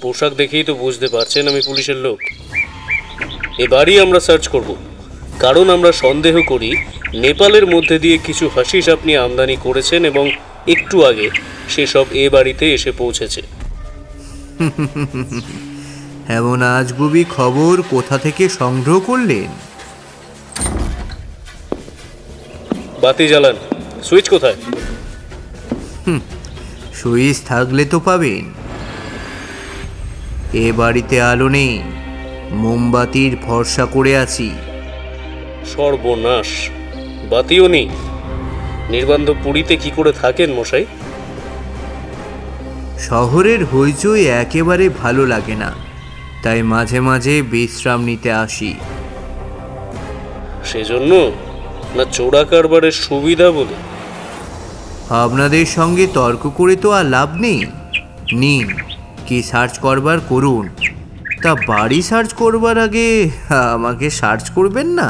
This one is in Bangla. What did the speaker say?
পোশাক দেখেই তো বুঝতে পারছেন আমি পুলিশের লোক। এ বাড়ি আমরা সার্চ করব, কারণ আমরা সন্দেহ করি নেপালের মধ্যে দিয়ে কিছু হাসিস আপনি আমদানি করেছেন এবং একটু আগে সেসব এ বাড়িতে এসে পৌঁছেছে। এমন আজগুবি খবর কোথা থেকে সংগ্রহ করলেন? বাতি জ্বালান। সুইচ কোথায়? সুইচ থাকলে তো পাবেন। এ বাড়িতে আলো নেই, মোমবাতির ভরসা করে আছি। সর্বনাশ, বাতিও নেই। নির্বান্ধ পুরীতে কি করে থাকেন মশাই? শহরের হইচই একেবারে ভালো লাগে না, তাই মাঝে মাঝে বিশ্রাম নিতে আসি। সেজন্য না চোরা কারবারের সুবিধা বলে? আপনাদের সঙ্গে তর্ক করে তো আর লাভ নেই। নিন, কি সার্চ করবার করুন। তা বাড়ি সার্চ করবার আগে আমাকে সার্চ করবেন না?